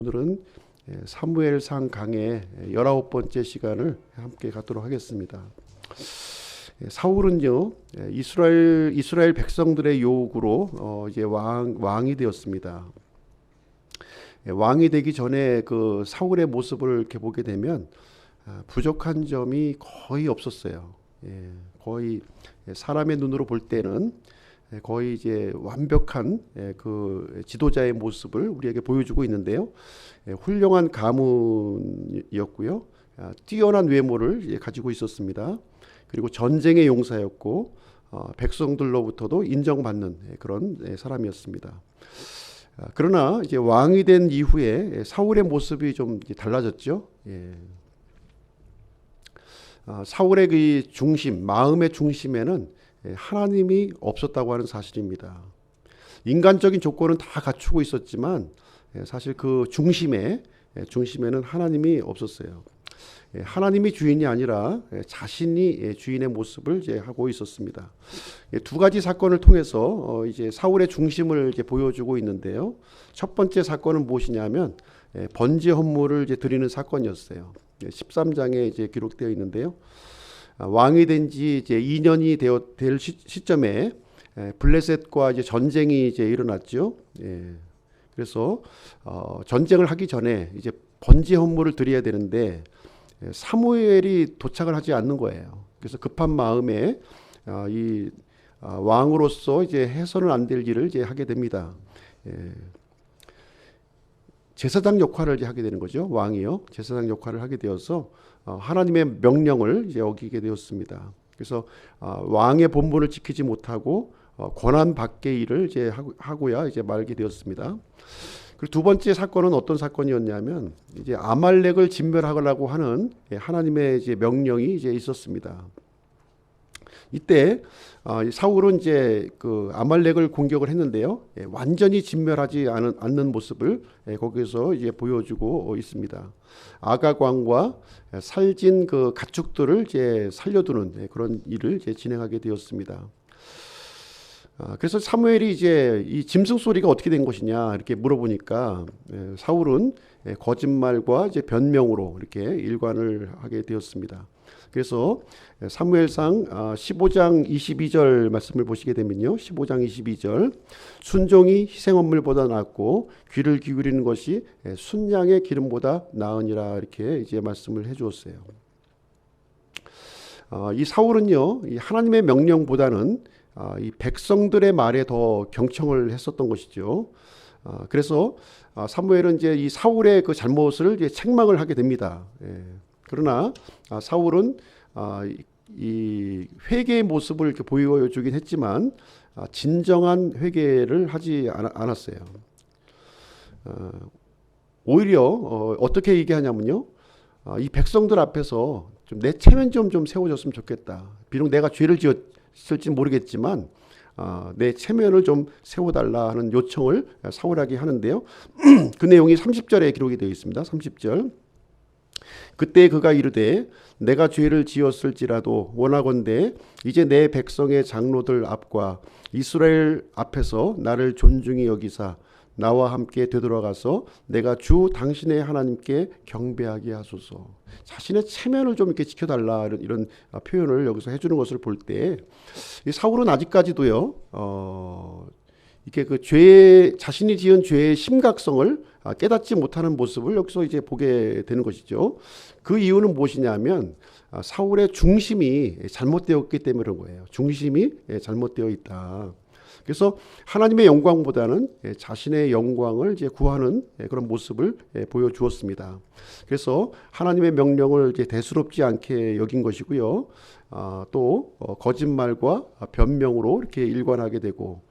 오늘은 사무엘상 강의 19번째 시간을 함께 갖도록 하겠습니다. 사울은요, 이스라엘 백성들의 요구로 이제 왕이 되었습니다. 왕이 되기 전에 그 사울의 모습을 이렇게 보게 되면 부족한 점이 거의 없었어요. 거의 사람의 눈으로 볼 때는 거의 이제 완벽한 그 지도자의 모습을 우리에게 보여주고 있는데요. 훌륭한 가문이었고요. 뛰어난 외모를 가지고 있었습니다. 그리고 전쟁의 용사였고 백성들로부터도 인정받는 그런 사람이었습니다. 그러나 이제 왕이 된 이후에 사울의 모습이 좀 달라졌죠. 사울의 그 중심, 마음의 중심에는 하나님이 없었다고 하는 사실입니다. 인간적인 조건은 다 갖추고 있었지만 사실 그 중심에는 하나님이 없었어요. 하나님이 주인이 아니라 자신이 주인의 모습을 이제 하고 있었습니다. 두 가지 사건을 통해서 이제 사울의 중심을 이제 보여주고 있는데요. 첫 번째 사건은 무엇이냐면 번제 헌물을 이제 드리는 사건이었어요. 13장에 이제 기록되어 있는데요. 왕이 된 지 이제 2년이 될 시점에 블레셋과 이제 전쟁이 이제 일어났죠. 그래서 전쟁을 하기 전에 이제 번제 헌물을 드려야 되는데 사무엘이 도착을 하지 않는 거예요. 그래서 급한 마음에 이 왕으로서 이제 해서는 안 될 일을 이제 하게 됩니다. 제사장 역할을 이제 하게 되는 거죠. 왕이요. 제사장 역할을 하게 되어서 하나님의 명령을 이제 어기게 되었습니다. 그래서 왕의 본분을 지키지 못하고 권한 밖의 일을 이제 하고야 이제 말게 되었습니다. 그리고 두 번째 사건은 어떤 사건이었냐면 이제 아말렉을 진멸하려고 하는 하나님의 이제 명령이 이제 있었습니다. 이때 사울은 이제 그 아말렉을 공격을 했는데요, 완전히 진멸하지 않는 모습을 거기서 이제 보여주고 있습니다. 아각 왕과 살진 그 가축들을 이제 살려두는 그런 일을 이제 진행하게 되었습니다. 그래서 사무엘이 이제 이 짐승 소리가 어떻게 된 것이냐 이렇게 물어보니까 사울은 거짓말과 이제 변명으로 이렇게 일관을 하게 되었습니다. 그래서 사무엘상 15장 22절 말씀을 보시게 되면요. 15장 22절 순종이 희생헌물보다 낫고 귀를 기울이는 것이 순양의 기름보다 나으니라 이렇게 이제 말씀을 해주었어요. 이 사울은요, 이 하나님의 명령보다는 이 백성들의 말에 더 경청을 했었던 것이죠. 그래서 사무엘은 이제 이 사울의 그 잘못을 이제 책망을 하게 됩니다. 그러나 사울은 이 회개의 모습을 이렇게 보여주긴 했지만 진정한 회개를 하지 않았어요. 오히려 어떻게 얘기하냐면요, 이 백성들 앞에서 좀 내 체면 좀 세워줬으면 좋겠다. 비록 내가 죄를 지었을지 모르겠지만 내 체면을 좀 세워달라 하는 요청을 사울에게 하는데요. 그 내용이 30절에 기록이 되어 있습니다. 30절. 그때 그가 이르되 내가 죄를 지었을지라도 원하건대 이제 내 백성의 장로들 앞과 이스라엘 앞에서 나를 존중히 여기사 나와 함께 되돌아가서 내가 주 당신의 하나님께 경배하게 하소서. 자신의 체면을 좀 이렇게 지켜달라 이런 표현을 여기서 해주는 것을 볼 때 사울은 아직까지도요 이렇게 그 자신이 지은 죄의 심각성을 깨닫지 못하는 모습을 여기서 이제 보게 되는 것이죠. 그 이유는 무엇이냐면 사울의 중심이 잘못되었기 때문에 그런 거예요. 중심이 잘못되어 있다. 그래서 하나님의 영광보다는 자신의 영광을 이제 구하는 그런 모습을 보여주었습니다. 그래서 하나님의 명령을 이제 대수롭지 않게 여긴 것이고요. 또 거짓말과 변명으로 이렇게 일관하게 되고,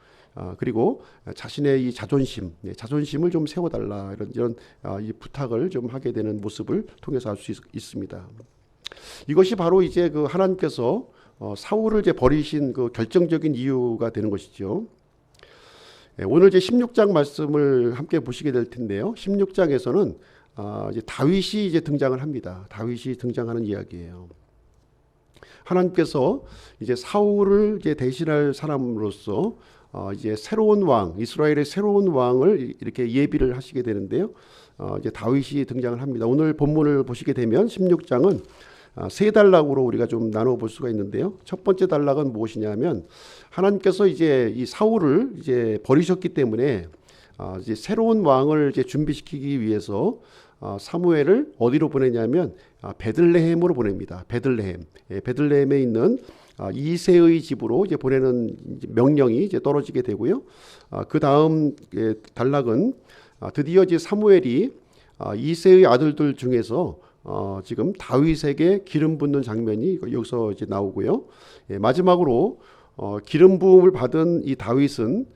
그리고 자신의 이 자존심을 좀 세워달라 이런 이 부탁을 좀 하게 되는 모습을 통해서 알 수 있습니다. 이것이 바로 이제 그 하나님께서 사울을 이제 버리신 그 결정적인 이유가 되는 것이죠. 오늘 이제 16장 말씀을 함께 보시게 될 텐데요. 16장에서는 이제 다윗이 이제 등장을 합니다. 다윗이 등장하는 이야기예요. 하나님께서 이제 사울을 이제 대신할 사람으로서 이제 새로운 왕, 이스라엘의 새로운 왕을 이렇게 예비를 하시게 되는데요. 이제 다윗이 등장을 합니다. 오늘 본문을 보시게 되면 16장은 세 단락으로 우리가 좀 나눠 볼 수가 있는데요. 첫 번째 단락은 무엇이냐면 하나님께서 이제 이 사울을 이제 버리셨기 때문에 이제 새로운 왕을 이제 준비시키기 위해서 사무엘을 어디로 보내냐면 베들레헴으로 보냅니다. 베들레헴. 베들레헴에 있는 이새의 집으로 이제 보내는 명령이 이제 떨어지게 되고요. 그 다음 단락은 드디어 이제 사무엘이 이새의 아들들 중에서 지금 다윗에게 기름 붓는 장면이 여기서 이제 나오고요. 마지막으로 기름 부음을 받은 이 다윗은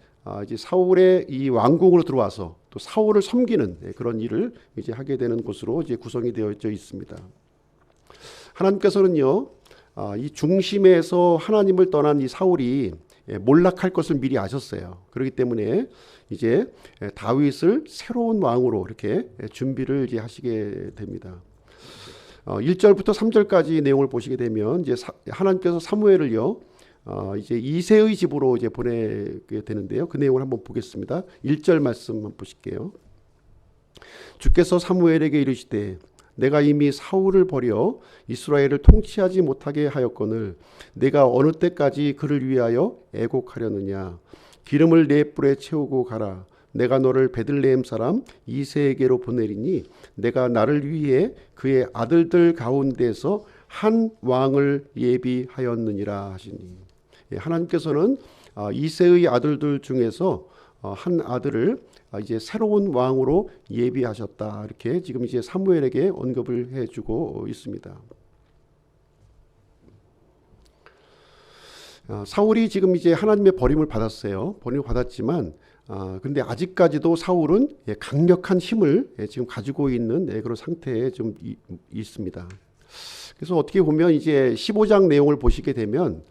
이제 사울의 이 왕궁으로 들어와서 또 사울을 섬기는 그런 일을 이제 하게 되는 것으로 이제 구성이 되어져 있습니다. 하나님께서는요, 이 중심에서 하나님을 떠난 이 사울이 몰락할 것을 미리 아셨어요. 그렇기 때문에 이제 다윗을 새로운 왕으로 이렇게 준비를 이제 하시게 됩니다. 1절부터 3절까지 내용을 보시게 되면 이제 하나님께서 사무엘을요, 이제 이새의 집으로 이제 보내게 되는데요. 그 내용을 한번 보겠습니다. 1절 말씀 한번 보실게요. 주께서 사무엘에게 이르시되 내가 이미 사울을 버려 이스라엘을 통치하지 못하게 하였거늘 내가 어느 때까지 그를 위하여 애곡하려느냐. 기름을 네 뿔에 채우고 가라. 내가 너를 베들레헴 사람 이새에게로 보내리니 내가 나를 위해 그의 아들들 가운데서 한 왕을 예비하였느니라 하시니. 하나님께서는 이새의 아들들 중에서 한 아들을 이제 새로운 왕으로 예비하셨다. 이렇게 지금 이제 사무엘에게 언급을 해주고 있습니다. 사울이 지금 이제 하나님의 버림을 받았어요. 버림을 받았지만 근데 아직까지도 사울은 강력한 힘을 지금 가지고 있는 그런 상태에 좀 있습니다. 그래서 어떻게 보면 이제 15장 내용을 보시게 되면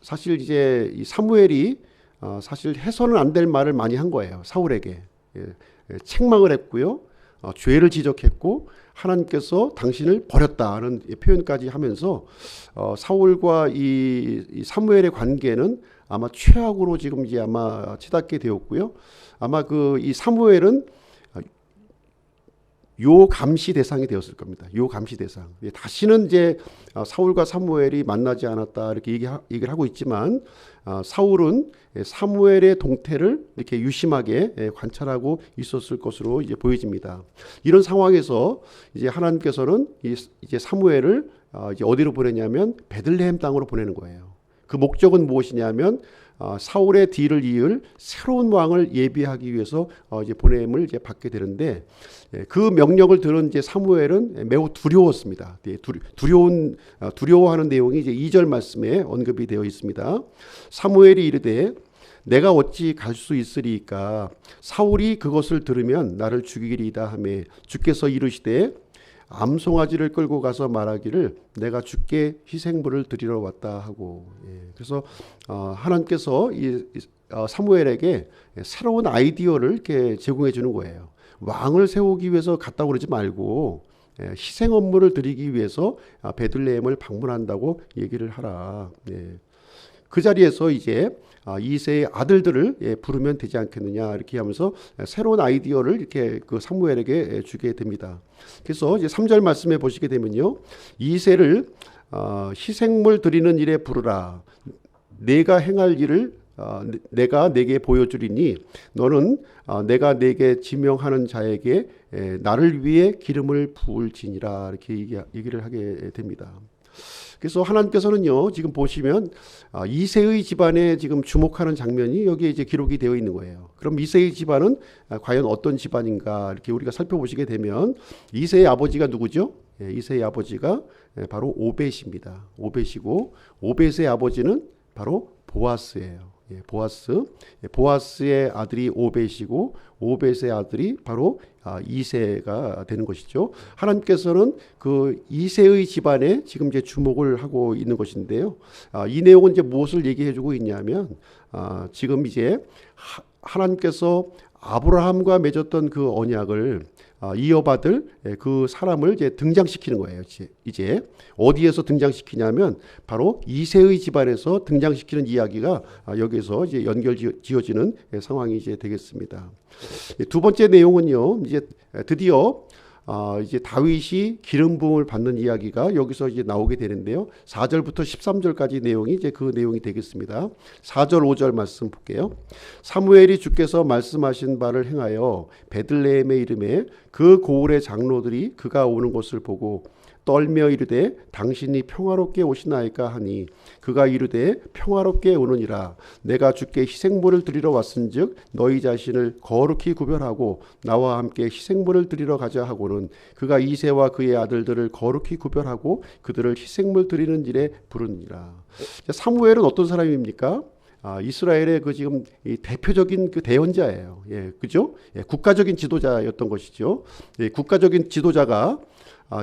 사실 이제 이 사무엘이 사실 해서는 안 될 말을 많이 한 거예요. 사울에게 책망을 했고요, 죄를 지적했고 하나님께서 당신을 버렸다는 표현까지 하면서 사울과 이 사무엘의 관계는 아마 최악으로 지금 이제 아마 치닫게 되었고요. 아마 그 이 사무엘은 요 감시 대상이 되었을 겁니다. 요 감시 대상. 다시는 이제 사울과 사무엘이 만나지 않았다 이렇게 얘기를 하고 있지만 사울은 사무엘의 동태를 이렇게 유심하게 관찰하고 있었을 것으로 이제 보여집니다. 이런 상황에서 이제 하나님께서는 이제 사무엘을 이제 어디로 보내냐면 베들레헴 땅으로 보내는 거예요. 그 목적은 무엇이냐면 사울의 뒤를 이을 새로운 왕을 예비하기 위해서 이제 보냄을 이제 받게 되는데 그 명령을 들은 이제 사무엘은 매우 두려웠습니다. 두려워하는 내용이 이제 2절 말씀에 언급이 되어 있습니다. 사무엘이 이르되 내가 어찌 갈 수 있으리이까 사울이 그것을 들으면 나를 죽이리이다 하매 주께서 이르시되 암송아지를 끌고 가서 말하기를 내가 주께 희생물을 드리러 왔다 하고. 그래서 하나님께서 사무엘에게 새로운 아이디어를 이렇게 제공해 주는 거예요. 왕을 세우기 위해서 갔다고 그러지 말고 희생 업무를 드리기 위해서 베들레헴을 방문한다고 얘기를 하라. 그 자리에서 이제 이새의 아들들을 부르면 되지 않겠느냐 이렇게 하면서 새로운 아이디어를 이렇게 그 사무엘에게 주게 됩니다. 그래서 이제 3절 말씀에 보시게 되면요, 이새를 희생물 드리는 일에 부르라. 내가 행할 일을 내가 내게 보여주리니 너는 내가 내게 지명하는 자에게 나를 위해 기름을 부을지니라 이렇게 얘기를 하게 됩니다. 그래서 하나님께서는요, 지금 보시면 이새의 집안에 지금 주목하는 장면이 여기에 이제 기록이 되어 있는 거예요. 그럼 이새의 집안은 과연 어떤 집안인가 이렇게 우리가 살펴보시게 되면 이새의 아버지가 누구죠? 이새의 아버지가 바로 오벳입니다. 오벳이고 오벳의 아버지는 바로 보아스예요. 보아스의 아들이 오벳이고 오벳의 아들이 바로 이새가 되는 것이죠. 하나님께서는 그 이새의 집안에 지금 이제 주목을 하고 있는 것인데요. 이 내용은 이제 무엇을 얘기해주고 있냐면 지금 이제 하나님께서 아브라함과 맺었던 그 언약을 이어받을 그 사람을 이제 등장시키는 거예요. 이제 어디에서 등장시키냐면 바로 이새의 집안에서 등장시키는 이야기가 여기서 이제 지어지는 상황이 이제 되겠습니다. 두 번째 내용은요. 이제 드디어 이제 다윗이 기름 부음을 받는 이야기가 여기서 이제 나오게 되는데요. 4절부터 13절까지 내용이 이제 그 내용이 되겠습니다. 4절 5절 말씀 볼게요. 사무엘이 주께서 말씀하신 바를 행하여 베들레헴의 이름에 그 고을의 장로들이 그가 오는 것을 보고 떨며 이르되 당신이 평화롭게 오시나이까 하니 그가 이르되 평화롭게 오느니라. 내가 주께 희생물을 드리러 왔은즉 너희 자신을 거룩히 구별하고 나와 함께 희생물을 드리러 가자 하고는 그가 이새와 그의 아들들을 거룩히 구별하고 그들을 희생물 드리는 일에 부르니라. 사무엘은 어떤 사람입니까? 이스라엘의 그 지금 이 대표적인 그 대언자예요. 그죠? 국가적인 지도자였던 것이죠. 국가적인 지도자가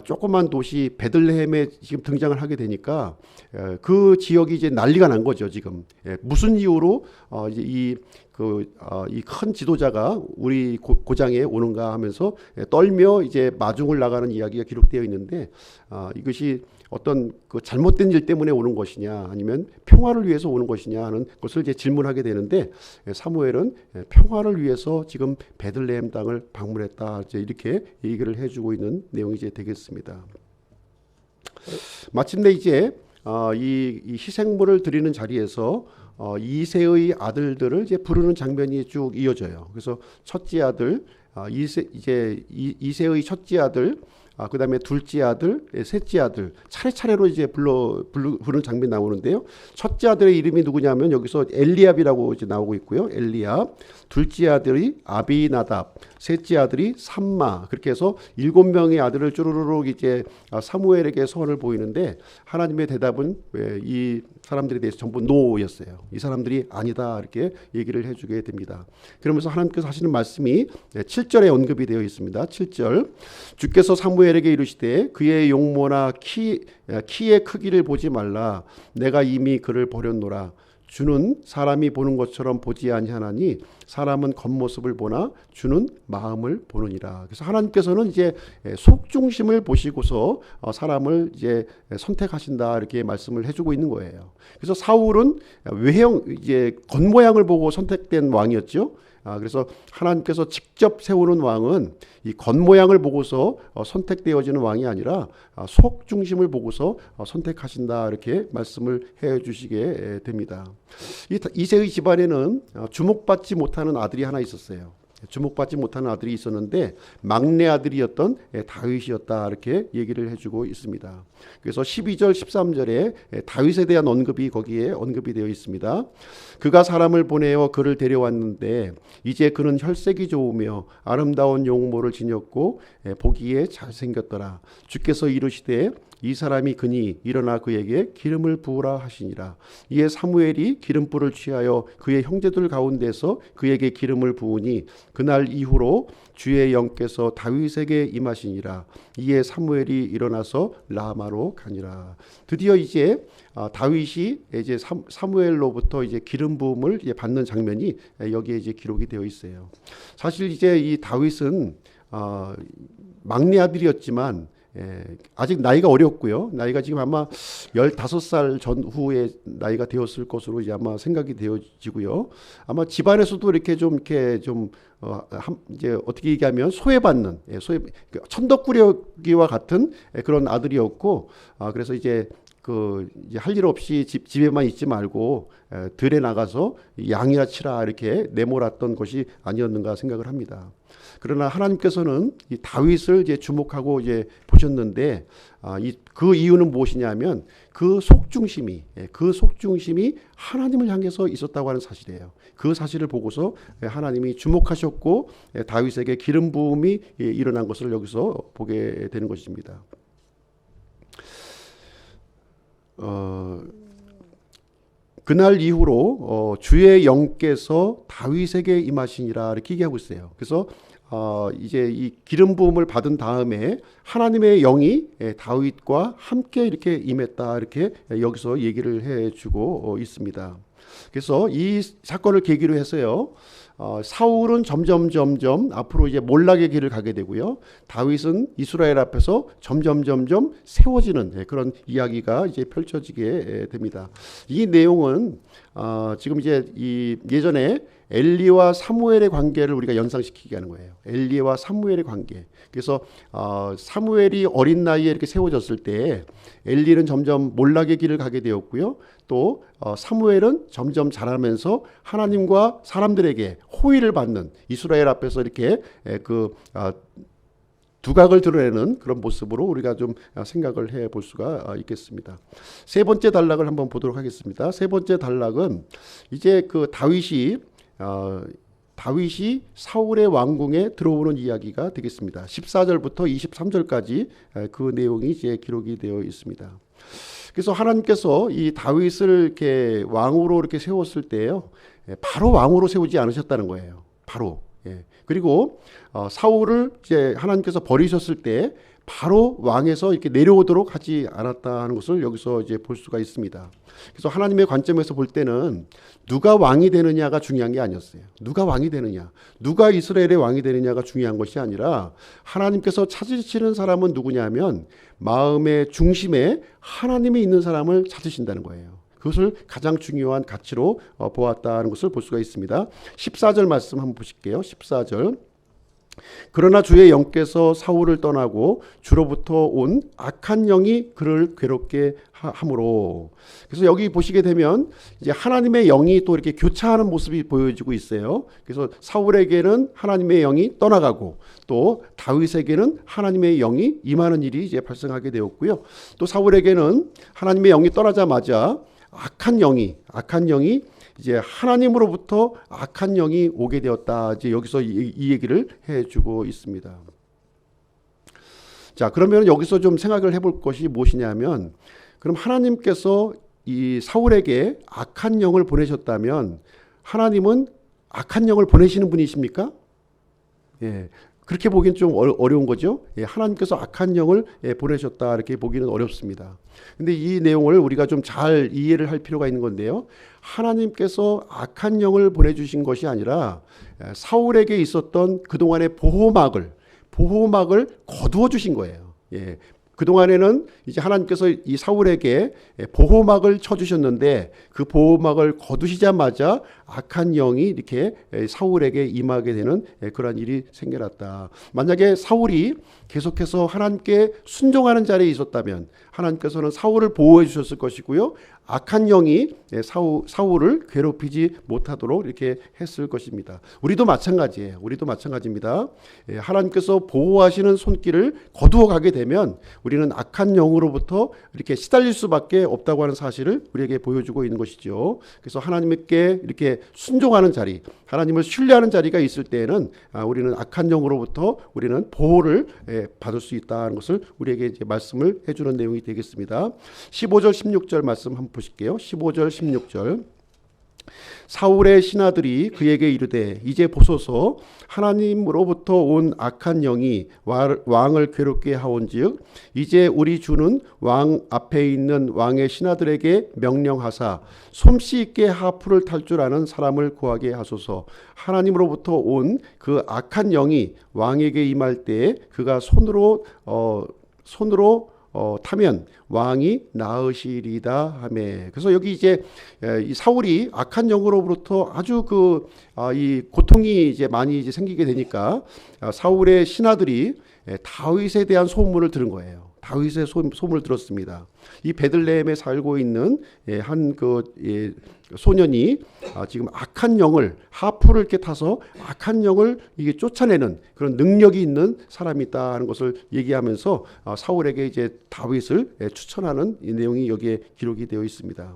조그만 도시 베들레헴에 지금 등장을 하게 되니까 그 지역이 이제 난리가 난 거죠. 지금 무슨 이유로 이제 이 큰 지도자가 우리 고장에 오는가 하면서 떨며 이제 마중을 나가는 이야기가 기록되어 있는데 이것이 어떤 그 잘못된 일 때문에 오는 것이냐 아니면 평화를 위해서 오는 것이냐 하는 것을 이제 질문하게 되는데 사무엘은 평화를 위해서 지금 베들레헴 땅을 방문했다 이제 이렇게 얘기를 해주고 있는 내용이 이제 되겠습니다. 마침내 이제 이 희생물을 드리는 자리에서 이새의 아들들을 이제 부르는 장면이 쭉 이어져요. 그래서 첫째 아들 이새의 첫째 아들, 그다음에 둘째 아들, 셋째 아들 차례차례로 이제 부르는 장면이 나오는데요. 첫째 아들의 이름이 누구냐면 여기서 엘리압이라고 이제 나오고 있고요. 엘리압, 둘째 아들이 아비나답, 셋째 아들이 삼마. 그렇게 해서 7명의 아들을 쭈루루룩 이제 사무엘에게 소원을 보이는데 하나님의 대답은 이 사람들에 대해서 전부 노였어요. 이 사람들이 아니다 이렇게 얘기를 해주게 됩니다. 그러면서 하나님께서 하시는 말씀이 7절에 언급이 되어 있습니다. 7절 주께서 사무엘에게 이르시되 그의 용모나 키의 크기를 보지 말라. 내가 이미 그를 버렸노라. 주는 사람이 보는 것처럼 보지 아니하나니 사람은 겉모습을 보나 주는 마음을 보느니라. 그래서 하나님께서는 이제 속중심을 보시고서 사람을 이제 선택하신다 이렇게 말씀을 해주고 있는 거예요. 그래서 사울은 외형 이제 겉모양을 보고 선택된 왕이었죠. 그래서 하나님께서 직접 세우는 왕은 이 겉모양을 보고서 선택되어지는 왕이 아니라 속 중심을 보고서 선택하신다 이렇게 말씀을 해주시게 됩니다. 이새의 집안에는 주목받지 못하는 아들이 하나 있었어요. 주목받지 못하는 아들이 있었는데 막내 아들이었던 다윗이었다 이렇게 얘기를 해주고 있습니다. 그래서 12절 13절에 다윗에 대한 언급이 거기에 언급이 되어 있습니다. 그가 사람을 보내어 그를 데려왔는데 이제 그는 혈색이 좋으며 아름다운 용모를 지녔고 보기에 잘생겼더라. 주께서 이르시되 이 사람이 그니 일어나 그에게 기름을 부으라 하시니라. 이에 사무엘이 기름불을 취하여 그의 형제들 가운데서 그에게 기름을 부으니 그날 이후로 주의 영께서 다윗에게 임하시니라. 이에 사무엘이 일어나서 라마로 가니라. 드디어 이제 다윗이 이제 사무엘로부터 이제 기름 부음을 이제 받는 장면이 여기에 이제 기록이 되어 있어요. 사실 이제 이 다윗은 막내 아들이었지만 아직 나이가 어렸고요. 나이가 지금 아마 15살 전후에 나이가 되었을 것으로 이제 아마 생각이 되어지고요. 아마 집안에서도 이렇게 좀 이제 어떻게 얘기하면 소외받는 천덕꾸러기와 같은 그런 아들이었고, 그래서 이제 이제 할 일 없이 집에만 있지 말고 들에 나가서 양이나 치라 이렇게 내몰았던 것이 아니었는가 생각을 합니다. 그러나 하나님께서는 이 다윗을 이제 주목하고 이제 보셨는데 그 이유는 무엇이냐면 그 속중심이 하나님을 향해서 있었다고 하는 사실이에요. 그 사실을 보고서 하나님이 주목하셨고 다윗에게 기름 부음이 일어난 것을 여기서 보게 되는 것입니다. 그날 이후로 주의 영께서 다윗에게 임하시니라 이렇게 얘기하고 있어요. 그래서 이제 이 기름 부음을 받은 다음에 하나님의 영이 다윗과 함께 이렇게 임했다 이렇게 여기서 얘기를 해주고 있습니다. 그래서 이 사건을 계기로 해서요, 사울은 점점 앞으로 이제 몰락의 길을 가게 되고요. 다윗은 이스라엘 앞에서 점점 세워지는 그런 이야기가 이제 펼쳐지게 됩니다. 이 내용은 지금 이제 이 예전에 엘리와 사무엘의 관계를 우리가 연상시키게 하는 거예요. 엘리와 사무엘의 관계. 그래서 사무엘이 어린 나이에 이렇게 세워졌을 때 엘리는 점점 몰락의 길을 가게 되었고요. 또 사무엘은 점점 자라면서 하나님과 사람들에게 호의를 받는, 이스라엘 앞에서 이렇게 두각을 드러내는 그런 모습으로 우리가 좀 생각을 해볼 수가 있겠습니다. 세 번째 단락을 한번 보도록 하겠습니다. 세 번째 단락은 이제 그 다윗이 사울의 왕궁에 들어오는 이야기가 되겠습니다. 14절부터 23절까지 그 내용이 이제 기록이 되어 있습니다. 그래서 하나님께서 이 다윗을 이렇게 왕으로 이렇게 세웠을 때요, 바로 왕으로 세우지 않으셨다는 거예요. 바로. 그리고 사울을 이제 하나님께서 버리셨을 때 바로 왕에서 이렇게 내려오도록 하지 않았다는 것을 여기서 이제 볼 수가 있습니다. 그래서 하나님의 관점에서 볼 때는 누가 왕이 되느냐가 중요한 게 아니었어요. 누가 왕이 되느냐, 누가 이스라엘의 왕이 되느냐가 중요한 것이 아니라 하나님께서 찾으시는 사람은 누구냐면 마음의 중심에 하나님이 있는 사람을 찾으신다는 거예요. 그것을 가장 중요한 가치로 보았다는 것을 볼 수가 있습니다. 14절 말씀 한번 보실게요. 14절. 그러나 주의 영께서 사울을 떠나고 주로부터 온 악한 영이 그를 괴롭게 함으로. 그래서 여기 보시게 되면 이제 하나님의 영이 또 이렇게 교차하는 모습이 보여지고 있어요. 그래서 사울에게는 하나님의 영이 떠나가고 또 다윗에게는 하나님의 영이 임하는 일이 이제 발생하게 되었고요. 또 사울에게는 하나님의 영이 떠나자마자 악한 영이 이제 하나님으로부터 악한 영이 오게 되었다. 이제 여기서 이 얘기를 해주고 있습니다. 자, 그러면 여기서 좀 생각을 해볼 것이 무엇이냐면, 그럼 하나님께서 이 사울에게 악한 영을 보내셨다면 하나님은 악한 영을 보내시는 분이십니까? 예. 그렇게 보기는 좀 어려운 거죠. 하나님께서 악한 영을 보내셨다 이렇게 보기는 어렵습니다. 근데 이 내용을 우리가 좀 잘 이해를 할 필요가 있는 건데요. 하나님께서 악한 영을 보내주신 것이 아니라 사울에게 있었던 그동안의 보호막을 거두어 주신 거예요. 그동안에는 이제 하나님께서 이 사울에게 보호막을 쳐주셨는데 그 보호막을 거두시자마자 악한 영이 이렇게 사울에게 임하게 되는 그런 일이 생겨났다. 만약에 사울이 계속해서 하나님께 순종하는 자리에 있었다면 하나님께서는 사울을 보호해 주셨을 것이고요. 악한 영이 사울을 괴롭히지 못하도록 이렇게 했을 것입니다. 우리도 마찬가지예요. 우리도 마찬가지입니다. 하나님께서 보호하시는 손길을 거두어 가게 되면 우리는 악한 영으로부터 이렇게 시달릴 수밖에 없다고 하는 사실을 우리에게 보여주고 있는 것이죠. 그래서 하나님께 이렇게 순종하는 자리, 하나님을 신뢰하는 자리가 있을 때에는 우리는 악한 영으로부터 우리는 보호를 받을 수 있다는 것을 우리에게 이제 말씀을 해주는 내용이 되겠습니다. 15절 16절 말씀 한번 보실게요. 15절 16절. 사울의 신하들이 그에게 이르되 이제 보소서 하나님으로부터 온 악한 영이 왕을 괴롭게 하온즉 이제 우리 주는 왕 앞에 있는 왕의 신하들에게 명령하사 솜씨 있게 하프를 탈 줄 아는 사람을 구하게 하소서. 하나님으로부터 온 그 악한 영이 왕에게 임할 때에 그가 손으로 타면 왕이 나으시리다 하매. 그래서 여기 이제 이 사울이 악한 영으로부터 아주 이 고통이 이제 많이 이제 생기게 되니까 사울의 신하들이 다윗에 대한 소문을 들은 거예요. 다윗의 소문을 들었습니다. 이 베들레헴에 살고 있는 한 소년이 지금 악한 영을 하프를 이렇게 타서 악한 영을 이게 쫓아내는 그런 능력이 있는 사람이 있다는 것을 얘기하면서 사울에게 이제 다윗을 추천하는 이 내용이 여기에 기록이 되어 있습니다.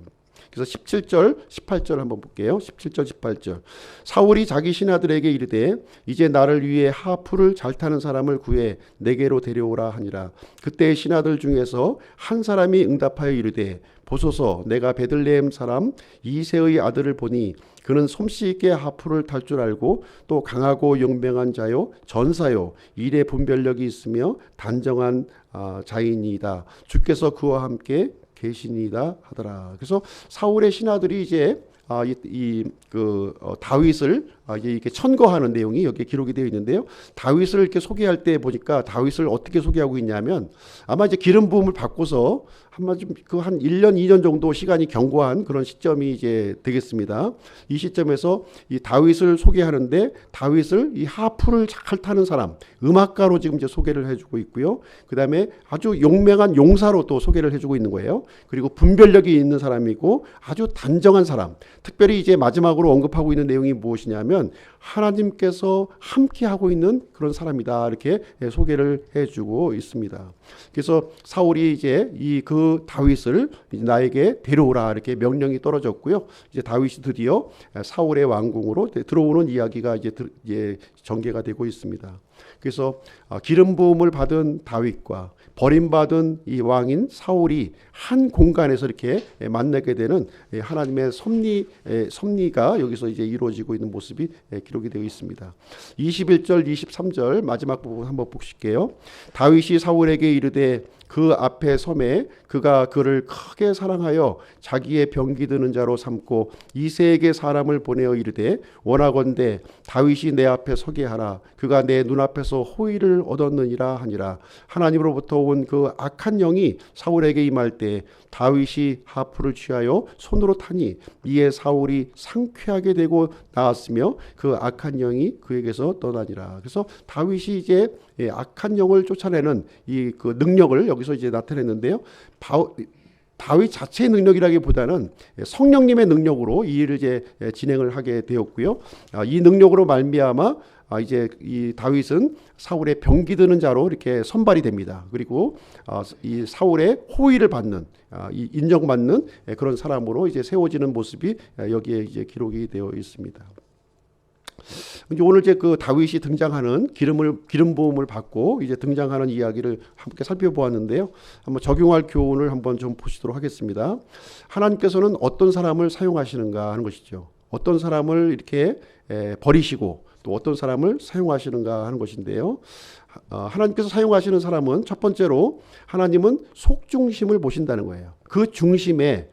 그래서 17절, 18절 한번 볼게요. 17절, 18절. 사울이 자기 신하들에게 이르되 이제 나를 위해 하프를 잘 타는 사람을 구해 내게로 데려오라 하니라. 그때 신하들 중에서 한 사람이 응답하여 이르되 보소서 내가 베들레헴 사람 이새의 아들을 보니 그는 솜씨 있게 하프를 탈 줄 알고 또 강하고 용맹한 자요 전사요 일의 분별력이 있으며 단정한 자인이다. 주께서 그와 함께 계시니다 하더라. 그래서 사울의 신하들이 이제 다윗을 이게 천거하는 내용이 여기에 기록이 되어 있는데요. 다윗을 이렇게 소개할 때 보니까 다윗을 어떻게 소개하고 있냐면 아마 이제 기름 부음을 받고서 한 1년, 2년 정도 시간이 경과한 그런 시점이 이제 되겠습니다. 이 시점에서 이 다윗을 소개하는데 다윗을 이 하프를 잘 타는 사람, 음악가로 지금 이제 소개를 해주고 있고요. 그 다음에 아주 용맹한 용사로 또 소개를 해주고 있는 거예요. 그리고 분별력이 있는 사람이고 아주 단정한 사람. 특별히 이제 마지막으로 언급하고 있는 내용이 무엇이냐면 하나님께서 함께 하고 있는 그런 사람이다. 이렇게 소개를 해주고 있습니다. 그래서 사울이 이제 그 다윗을 이제 나에게 데려오라 이렇게 명령이 떨어졌고요. 이제 다윗이 드디어 사울의 왕궁으로 들어오는 이야기가 이제 전개가 되고 있습니다. 그래서 기름 부음을 받은 다윗과 버림받은 이 왕인 사울이 한 공간에서 이렇게 만나게 되는 하나님의 섭리가 여기서 이제 이루어지고 있는 모습이 기록이 되어 있습니다. 21절, 23절 마지막 부분 한번 보실게요. 다윗이 사울에게 이르되 그 앞에 섬에 그가 그를 크게 사랑하여 자기의 병기 드는 자로 삼고 이새에게 사람을 보내어 이르되 원하건대 다윗이 내 앞에 서게 하라. 그가 내 눈앞에서 호의를 얻었느니라 하니라. 하나님으로부터 온 그 악한 영이 사울에게 임할 때 다윗이 하프를 취하여 손으로 타니 이에 사울이 상쾌하게 되고 나았으며 그 악한 영이 그에게서 떠나니라. 그래서 다윗이 이제 악한 영을 쫓아내는 그 능력을 여기서 이제 나타냈는데요. 다윗 자체의 능력이라기보다는 성령님의 능력으로 이 일을 이제 진행을 하게 되었고요. 이 능력으로 말미암아 이제 이 다윗은 사울의 병기 드는 자로 이렇게 선발이 됩니다. 그리고 이 사울의 호의를 받는, 인정받는 그런 사람으로 이제 세워지는 모습이 여기에 이제 기록이 되어 있습니다. 이제 오늘 이제 그 다윗이 등장하는 기름 부음을 받고 이제 등장하는 이야기를 함께 살펴보았는데요. 한번 적용할 교훈을 한번 좀 보시도록 하겠습니다. 하나님께서는 어떤 사람을 사용하시는가 하는 것이죠. 어떤 사람을 이렇게 버리시고 또 어떤 사람을 사용하시는가 하는 것인데요. 하나님께서 사용하시는 사람은 첫 번째로 하나님은 속중심을 보신다는 거예요. 그 중심에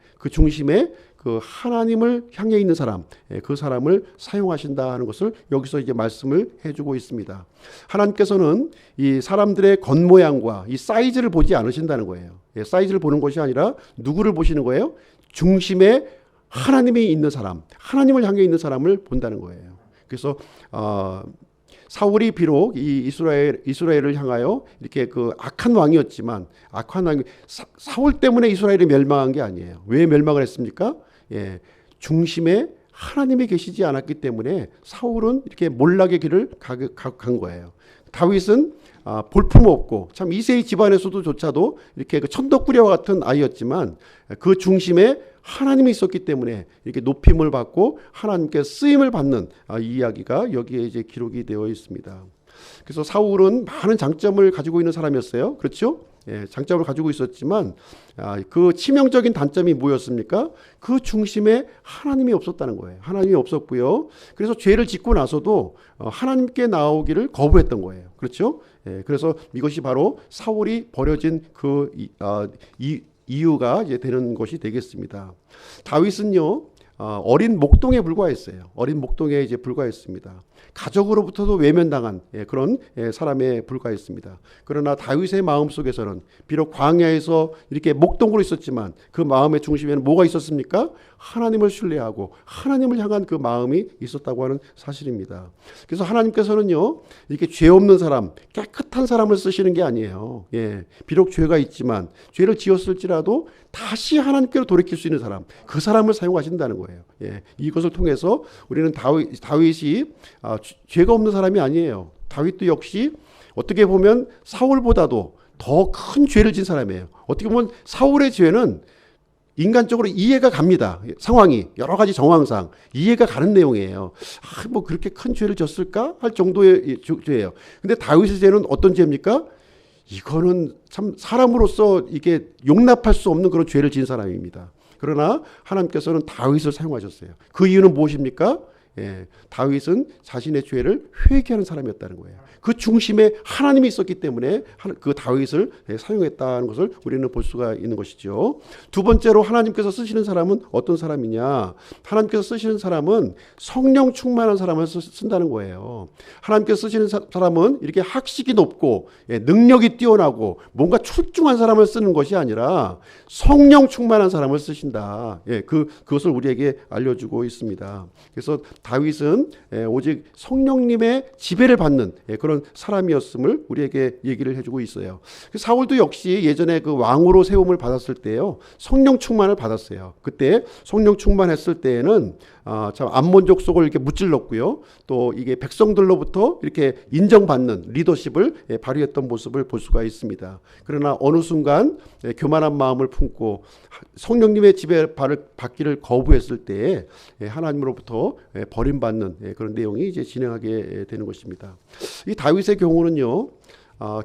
그 하나님을 향해 있는 사람, 그 사람을 사용하신다 하는 것을 여기서 이제 말씀을 해주고 있습니다. 하나님께서는 이 사람들의 겉모양과 이 사이즈를 보지 않으신다는 거예요. 사이즈를 보는 것이 아니라 누구를 보시는 거예요? 중심에 하나님이 있는 사람, 하나님을 향해 있는 사람을 본다는 거예요. 그래서 사울이 비록 이 이스라엘을 향하여 이렇게 그 악한 왕이었지만 사울 때문에 이스라엘이 멸망한 게 아니에요. 왜 멸망을 했습니까? 중심에 하나님이 계시지 않았기 때문에 사울은 이렇게 몰락의 길을 간 거예요. 다윗은 볼품없고 참 이새의 집안에서도조차도 이렇게 그 천덕꾸리와 같은 아이였지만 그 중심에 하나님이 있었기 때문에 이렇게 높임을 받고 하나님께 쓰임을 받는 이 이야기가 여기에 이제 기록이 되어 있습니다. 그래서 사울은 많은 장점을 가지고 있는 사람이었어요. 그렇죠? 장점을 가지고 있었지만 그 치명적인 단점이 뭐였습니까? 그 중심에 하나님이 없었다는 거예요. 하나님이 없었고요. 그래서 죄를 짓고 나서도 하나님께 나오기를 거부했던 거예요. 그렇죠? 그래서 이것이 바로 사울이 버려진 그 이유가 이제 되는 것이 되겠습니다. 다윗은요, 어린 목동에 불과했어요. 어린 목동에 이제 불과했습니다. 가족으로부터도 외면당한 그런 사람에 불과했습니다. 그러나 다윗의 마음 속에서는 비록 광야에서 이렇게 목동으로 있었지만 그 마음의 중심에는 뭐가 있었습니까? 하나님을 신뢰하고 하나님을 향한 그 마음이 있었다고 하는 사실입니다. 그래서 하나님께서는요, 이렇게 죄 없는 사람, 깨끗한 사람을 쓰시는 게 아니에요. 비록 죄가 있지만 죄를 지었을지라도 다시 하나님께로 돌이킬 수 있는 사람, 그 사람을 사용하신다는 거예요. 이것을 통해서 우리는 다윗이 죄가 없는 사람이 아니에요. 다윗도 역시 어떻게 보면 사울보다도 더 큰 죄를 진 사람이에요. 어떻게 보면 사울의 죄는 인간적으로 이해가 갑니다. 상황이 여러 가지 정황상 이해가 가는 내용이에요. 뭐 그렇게 큰 죄를 졌을까 할 정도의 죄예요. 근데 다윗의 죄는 어떤 죄입니까? 이거는 참 사람으로서 이게 용납할 수 없는 그런 죄를 지은 사람입니다. 그러나 하나님께서는 다윗을 사용하셨어요. 그 이유는 무엇입니까? 다윗은 자신의 죄를 회개하는 사람이었다는 거예요. 그 중심에 하나님이 있었기 때문에 그 다윗을 사용했다는 것을 우리는 볼 수가 있는 것이죠. 두 번째로 하나님께서 쓰시는 사람은 어떤 사람이냐? 하나님께서 쓰시는 사람은 성령 충만한 사람을 쓴다는 거예요. 하나님께서 쓰시는 사람은 이렇게 학식이 높고 능력이 뛰어나고 뭔가 출중한 사람을 쓰는 것이 아니라 성령 충만한 사람을 쓰신다. 그것을 우리에게 알려주고 있습니다. 그래서 다윗은 오직 성령님의 지배를 받는 그런 사람이었음을 우리에게 얘기를 해주고 있어요. 사울도 역시 예전에 그 왕으로 세움을 받았을 때요, 성령 충만을 받았어요. 그때 성령 충만했을 때에는 참 암몬족 속을 이렇게 무찔렀고요, 또 이게 백성들로부터 이렇게 인정받는 리더십을 발휘했던 모습을 볼 수가 있습니다. 그러나 어느 순간 교만한 마음을 품고 성령님의 지배를 받기를 거부했을 때에 하나님으로부터 버림받는 그런 내용이 이제 진행하게 되는 것입니다. 이 다윗의 경우는요,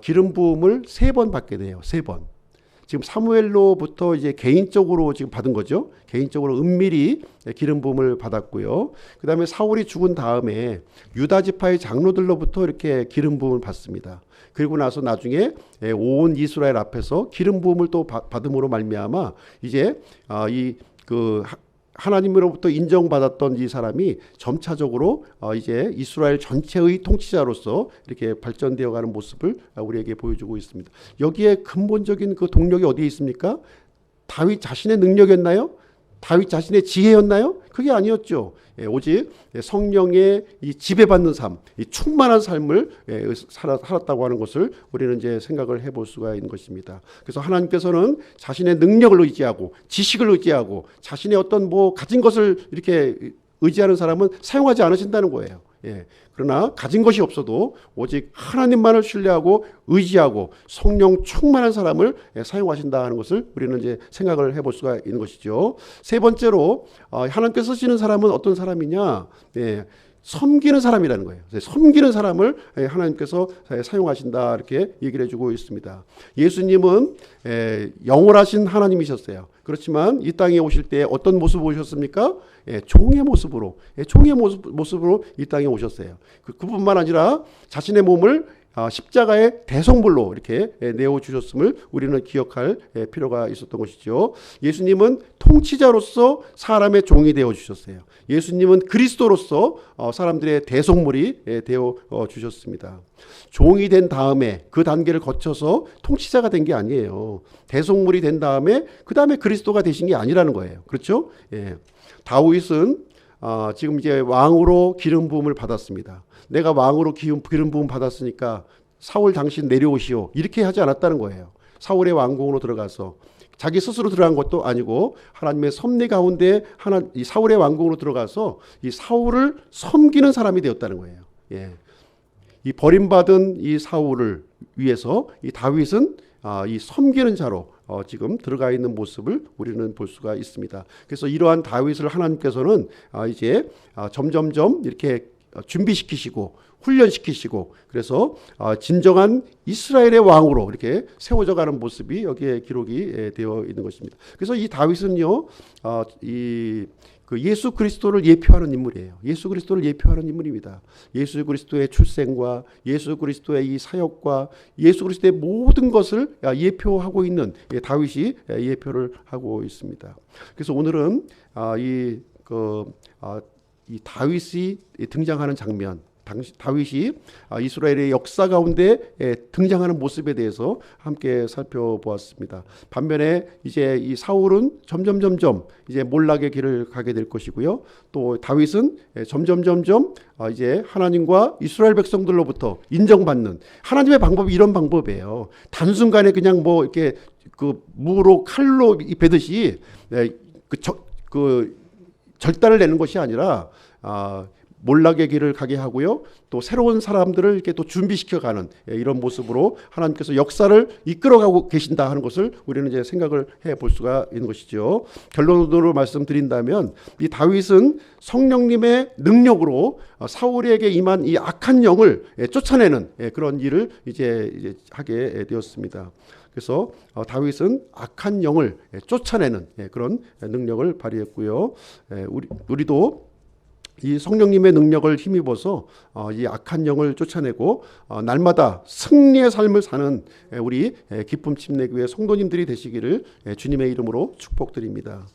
기름 부음을 3번 받게 돼요. 3번. 지금 사무엘로부터 이제 개인적으로 지금 받은 거죠. 개인적으로 은밀히 기름 부음을 받았고요. 그 다음에 사울이 죽은 다음에 유다 지파의 장로들로부터 이렇게 기름 부음을 받습니다. 그리고 나서 나중에 온 이스라엘 앞에서 기름 부음을 또 받음으로 말미암아 이제 하나님으로부터 인정받았던 이 사람이 점차적으로 이제 이스라엘 전체의 통치자로서 이렇게 발전되어가는 모습을 우리에게 보여주고 있습니다. 여기에 근본적인 그 동력이 어디에 있습니까? 다윗 자신의 능력이었나요? 다윗 자신의 지혜였나요? 그게 아니었죠. 오직 성령의 이 지배받는 삶, 이 충만한 삶을 살았다고 하는 것을 우리는 이제 생각을 해볼 수가 있는 것입니다. 그래서 하나님께서는 자신의 능력을 의지하고 지식을 의지하고 자신의 어떤 가진 것을 이렇게 의지하는 사람은 사용하지 않으신다는 거예요. 그러나 가진 것이 없어도 오직 하나님만을 신뢰하고 의지하고 성령 충만한 사람을 사용하신다는 것을 우리는 이제 생각을 해볼 수가 있는 것이죠. 세 번째로 하나님께서 쓰시는 사람은 어떤 사람이냐? 섬기는 사람이라는 거예요. 섬기는 사람을 하나님께서 사용하신다, 이렇게 얘기를 해주고 있습니다. 예수님은 영원하신 하나님이셨어요. 그렇지만 이 땅에 오실 때 어떤 모습으로 오셨습니까? 종의 모습으로 이 땅에 오셨어요. 그뿐만 아니라 자신의 몸을 십자가의 대성물로 이렇게 내어주셨음을 우리는 기억할 필요가 있었던 것이죠. 예수님은 통치자로서 사람의 종이 되어주셨어요. 예수님은 그리스도로서 사람들의 대성물이 되어주셨습니다. 종이 된 다음에 그 단계를 거쳐서 통치자가 된 게 아니에요. 대성물이 된 다음에 그 다음에 그리스도가 되신 게 아니라는 거예요. 그렇죠? 다윗은 지금 이제 왕으로 기름 부음을 받았습니다. 내가 왕으로 기름 부음 받았으니까 사울 당신 내려오시오, 이렇게 하지 않았다는 거예요. 사울의 왕궁으로 들어가서 자기 스스로 들어간 것도 아니고 하나님의 섭리 가운데 이 사울의 왕궁으로 들어가서 이 사울을 섬기는 사람이 되었다는 거예요. 이 버림받은 이 사울을 위해서 이 다윗은 이 섬기는 자로 지금 들어가 있는 모습을 우리는 볼 수가 있습니다. 그래서 이러한 다윗을 하나님께서는 이제 점점점 이렇게 준비시키시고 훈련시키시고, 그래서 진정한 이스라엘의 왕으로 이렇게 세워져 가는 모습이 여기에 기록이 되어 있는 것입니다. 그래서 이 다윗은요, 그 예수 그리스도를 예표하는 인물이에요. 예수 그리스도를 예표하는 인물입니다. 예수 그리스도의 출생과 예수 그리스도의 이 사역과 예수 그리스도의 모든 것을 예표하고 있는 다윗이 예표를 하고 있습니다. 그래서 오늘은 이 다윗이 등장하는 장면, 다윗이 이스라엘의 역사 가운데 등장하는 모습에 대해서 함께 살펴보았습니다. 반면에 이제 이 사울은 점점 이제 몰락의 길을 가게 될 것이고요. 또 다윗은 점점 이제 하나님과 이스라엘 백성들로부터 인정받는, 하나님의 방법이 이런 방법이에요. 단순간에 그냥 이렇게 그 무로 칼로 베듯이 절단을 내는 것이 아니라 몰락의 길을 가게 하고요, 또 새로운 사람들을 이렇게 또 준비시켜가는 이런 모습으로 하나님께서 역사를 이끌어가고 계신다 하는 것을 우리는 이제 생각을 해볼 수가 있는 것이죠. 결론으로 말씀드린다면 이 다윗은 성령님의 능력으로 사울에게 임한 이 악한 영을 쫓아내는 그런 일을 이제 하게 되었습니다. 그래서 다윗은 악한 영을 쫓아내는 그런 능력을 발휘했고요. 우리도 이 성령님의 능력을 힘입어서 이 악한 영을 쫓아내고 날마다 승리의 삶을 사는 우리 기쁨 침례교회 성도님들이 되시기를 주님의 이름으로 축복드립니다.